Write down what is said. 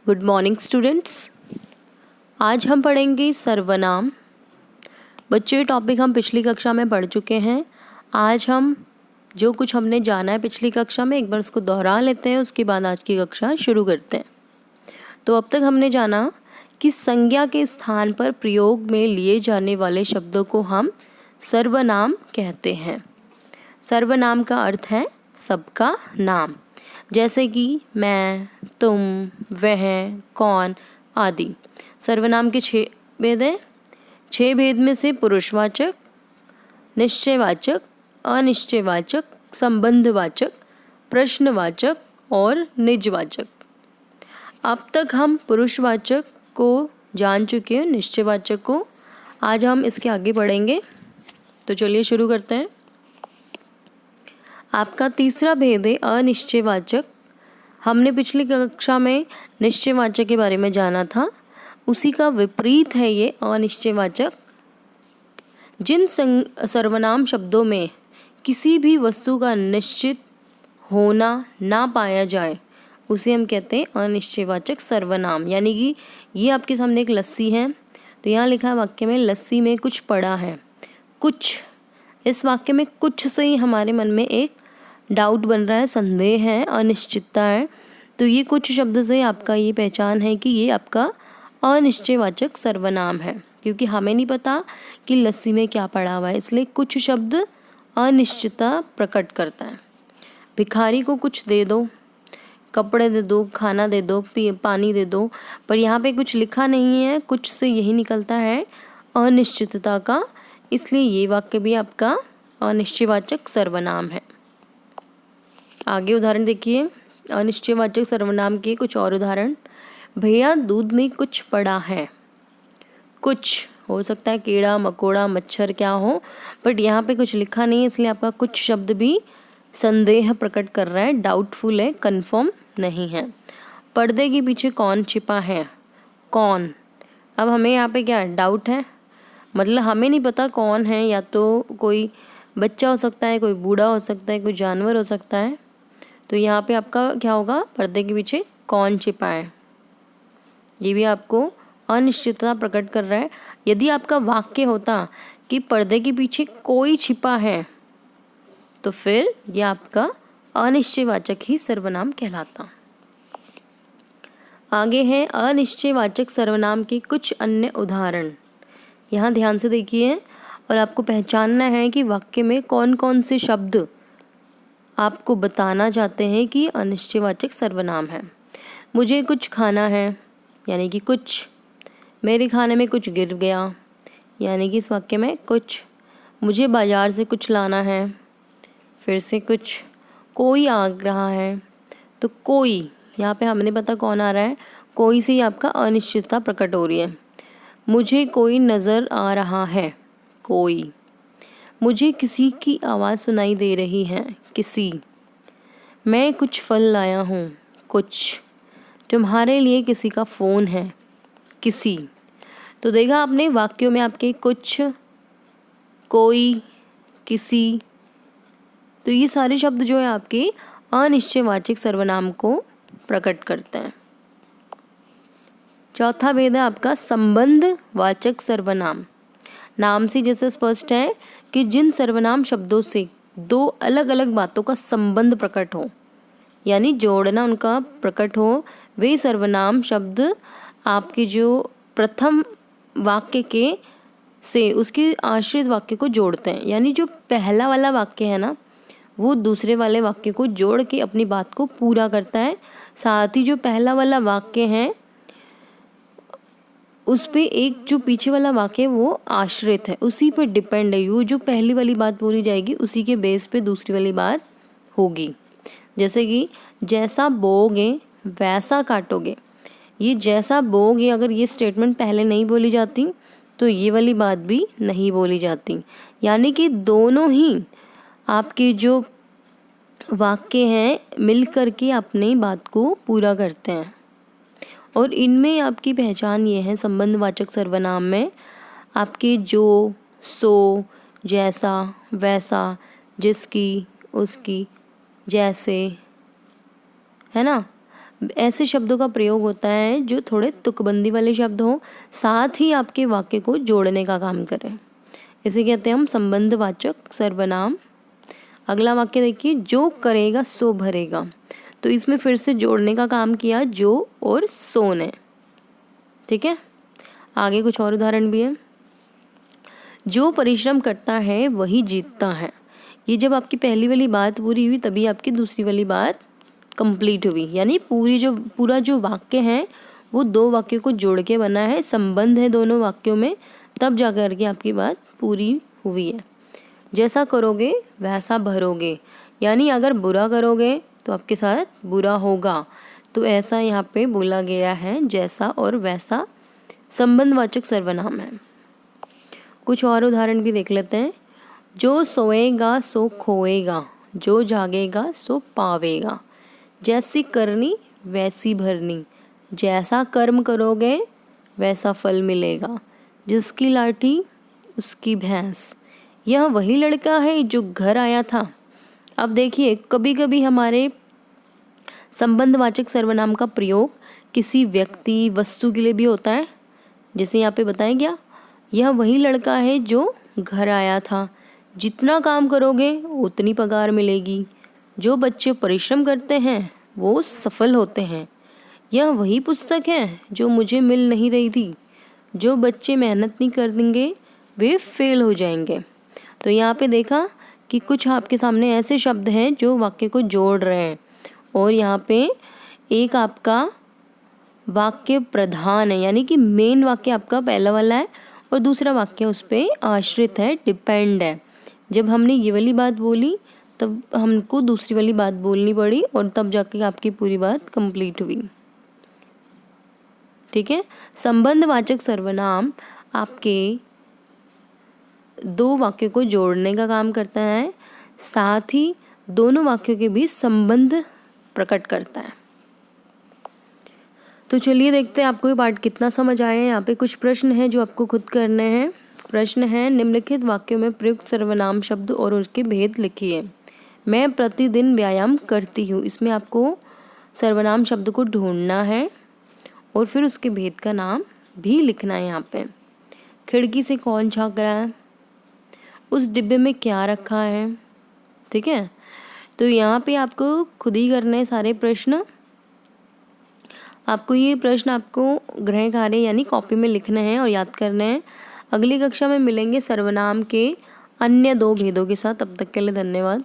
Good morning students. आज हम पढ़ेंगे सर्वनाम। बच्चों, ये टॉपिक हम पिछली कक्षा में पढ़ चुके हैं। आज हम जो कुछ हमने जाना है पिछली कक्षा में एक बार उसको दोहरा लेते हैं, उसके बाद आज की कक्षा शुरू करते हैं। तो अब तक हमने जाना कि संज्ञा के स्थान पर प्रयोग में लिए जाने वाले शब्दों को हम सर्वनाम कहते हैं। सर्वनाम का अर्थ है सबका नाम, जैसे कि मैं, तुम, वह, कौन आदि। सर्वनाम के 6 भेद हैं। 6 भेद में से पुरुषवाचक, निश्चयवाचक, अनिश्चयवाचक, संबंधवाचक, प्रश्नवाचक और निजवाचक। अब तक हम पुरुषवाचक को जान चुके हैं, निश्चयवाचक को आज हम इसके आगे पढ़ेंगे। तो चलिए शुरू करते हैं। आपका तीसरा भेद है अनिश्चयवाचक। हमने पिछली कक्षा में निश्चयवाचक के बारे में जाना था, उसी का विपरीत है ये अनिश्चयवाचक। जिन सर्वनाम शब्दों में किसी भी वस्तु का निश्चित होना ना पाया जाए उसे हम कहते हैं अनिश्चयवाचक सर्वनाम। यानी कि ये आपके सामने एक लस्सी है, तो यहाँ लिखा है वाक्य में लस्सी में कुछ पड़ा है। कुछ, इस वाक्य में कुछ से ही हमारे मन में एक डाउट बन रहा है, संदेह है, अनिश्चितता है। तो ये कुछ शब्द से आपका ये पहचान है कि ये आपका अनिश्चयवाचक सर्वनाम है, क्योंकि हमें नहीं पता कि लस्सी में क्या पड़ा हुआ है, इसलिए कुछ शब्द अनिश्चितता प्रकट करता है। भिखारी को कुछ दे दो, कपड़े दे दो, खाना दे दो, पानी दे दो, पर यहाँ पे कुछ लिखा नहीं है। कुछ से यही निकलता है अनिश्चितता का, इसलिए ये वाक्य भी आपका अनिश्चयवाचक सर्वनाम है। आगे उदाहरण देखिए, अनिश्चयवाचक सर्वनाम के कुछ और उदाहरण। भैया दूध में कुछ पड़ा है। कुछ हो सकता है कीड़ा मकोड़ा मच्छर क्या हो, बट यहाँ पे कुछ लिखा नहीं है, इसलिए आपका कुछ शब्द भी संदेह प्रकट कर रहा है, डाउटफुल है, कंफर्म नहीं है। पर्दे के पीछे कौन छिपा है। कौन, अब हमें यहाँ पे क्या डाउट है, मतलब हमें नहीं पता कौन है, या तो कोई बच्चा हो सकता है, कोई बूढ़ा हो सकता है, कोई जानवर हो सकता है। तो यहाँ पे आपका क्या होगा, पर्दे के पीछे कौन छिपा है। ये भी आपको अनिश्चितता प्रकट कर रहा है। यदि आपका वाक्य होता कि पर्दे के पीछे कोई छिपा है, तो फिर ये आपका अनिश्चयवाचक ही सर्वनाम कहलाता। आगे है अनिश्चयवाचक सर्वनाम के कुछ अन्य उदाहरण। यहाँ ध्यान से देखिए और आपको पहचानना है कि वाक्य में कौन कौन से शब्द आपको बताना चाहते हैं कि अनिश्चयवाचक सर्वनाम है। मुझे कुछ खाना है, यानी कि कुछ। मेरे खाने में कुछ गिर गया, यानी कि इस वाक्य में कुछ। मुझे बाजार से कुछ लाना है, फिर से कुछ। कोई आ रहा है, तो कोई, यहाँ पे हमने पता कौन आ रहा है, कोई से ही आपका अनिश्चितता प्रकट हो रही है। मुझे कोई नज़र आ रहा है, कोई। मुझे किसी की आवाज़ सुनाई दे रही है, किसी। मैं कुछ फल लाया हूँ, कुछ। तुम्हारे लिए किसी का फ़ोन है, किसी। तो देखा आपने वाक्यों में आपके कुछ, कोई, किसी, तो ये सारे शब्द जो है आपके अनिश्चयवाचक सर्वनाम को प्रकट करते हैं। चौथा भेद है आपका संबंधवाचक सर्वनाम। नाम से जैसे स्पष्ट है कि जिन सर्वनाम शब्दों से दो अलग अलग बातों का संबंध प्रकट हो, यानी जोड़ना उनका प्रकट हो, वे सर्वनाम शब्द आपके जो प्रथम वाक्य के से उसके आश्रित वाक्य को जोड़ते हैं। यानी जो पहला वाला वाक्य है ना, वो दूसरे वाले वाक्य को जोड़ के अपनी बात को पूरा करता है। साथ ही जो पहला वाला वाक्य है उस पे एक जो पीछे वाला वाक्य है वो आश्रित है, उसी पे डिपेंड है। वो जो पहली वाली बात बोली जाएगी उसी के बेस पे दूसरी वाली बात होगी। जैसे कि जैसा बोओगे वैसा काटोगे। ये जैसा बोओगे, अगर ये स्टेटमेंट पहले नहीं बोली जाती तो ये वाली बात भी नहीं बोली जाती। यानी कि दोनों ही आपके जो वाक्य हैं मिल करके अपनी बात को पूरा करते हैं। और इनमें आपकी पहचान ये है संबंधवाचक सर्वनाम में, आपके जो, सो, जैसा, वैसा, जिसकी, उसकी, जैसे, है ना, ऐसे शब्दों का प्रयोग होता है जो थोड़े तुकबंदी वाले शब्द हों, साथ ही आपके वाक्य को जोड़ने का काम करें। इसे कहते हैं हम संबंधवाचक सर्वनाम। अगला वाक्य देखिए, जो करेगा सो भरेगा। तो इसमें फिर से जोड़ने का काम किया जो और सो ने। ठीक है, आगे कुछ और उदाहरण भी है। जो परिश्रम करता है वही जीतता है। ये जब आपकी पहली वाली बात पूरी हुई तभी आपकी दूसरी वाली बात कंप्लीट हुई, यानी पूरा जो वाक्य है वो दो वाक्यों को जोड़ के बना है, संबंध है दोनों वाक्यों में, तब जा कर के आपकी बात पूरी हुई है। जैसा करोगे वैसा भरोगे, यानी अगर बुरा करोगे तो आपके साथ बुरा होगा। तो ऐसा यहाँ पे बोला गया है, जैसा और वैसा संबंधवाचक सर्वनाम है। कुछ और उदाहरण भी देख लेते हैं। जो सोएगा सो खोएगा, जो जागेगा सो पावेगा। जैसी करनी वैसी भरनी, जैसा कर्म करोगे वैसा फल मिलेगा। जिसकी लाठी उसकी भैंस। यह वही लड़का है जो घर आया था। अब देखिए, कभी कभी हमारे संबंधवाचक सर्वनाम का प्रयोग किसी व्यक्ति वस्तु के लिए भी होता है। जैसे यहाँ पे बताया गया, यह वही लड़का है जो घर आया था। जितना काम करोगे उतनी पगार मिलेगी। जो बच्चे परिश्रम करते हैं वो सफल होते हैं। यह वही पुस्तक है जो मुझे मिल नहीं रही थी। जो बच्चे मेहनत नहीं करेंगे वे फेल हो जाएंगे। तो यहाँ पे देखा कि कुछ आपके सामने ऐसे शब्द हैं जो वाक्य को जोड़ रहे हैं, और यहाँ पे एक आपका वाक्य प्रधान है, यानी कि मेन वाक्य आपका पहला वाला है और दूसरा वाक्य उस पर आश्रित है, डिपेंड है। जब हमने ये वाली बात बोली तब हमको दूसरी वाली बात बोलनी पड़ी और तब जाके आपकी पूरी बात कंप्लीट हुई। ठीक है, संबंधवाचक सर्वनाम आपके दो वाक्यों को जोड़ने का काम करता है, साथ ही दोनों वाक्यों के बीच संबंध प्रकट करता है। तो चलिए देखते हैं आपको ये पाठ कितना समझ आया है। यहाँ पे कुछ प्रश्न हैं जो आपको खुद करने हैं। प्रश्न है, निम्नलिखित वाक्यों में प्रयुक्त सर्वनाम शब्द और उनके भेद लिखिए। मैं प्रतिदिन व्यायाम करती हूँ। इसमें आपको सर्वनाम शब्द को ढूंढना है और फिर उसके भेद का नाम भी लिखना है। यहाँ पे खिड़की से कौन झाँक रहा है, उस डिब्बे में क्या रखा है। ठीक है, तो यहाँ पे आपको खुद ही करने सारे प्रश्न। आपको ये प्रश्न आपको गृह कार्य यानी कॉपी में लिखने हैं और याद करने हैं। अगली कक्षा में मिलेंगे सर्वनाम के अन्य दो भेदों के साथ। तब तक के लिए धन्यवाद।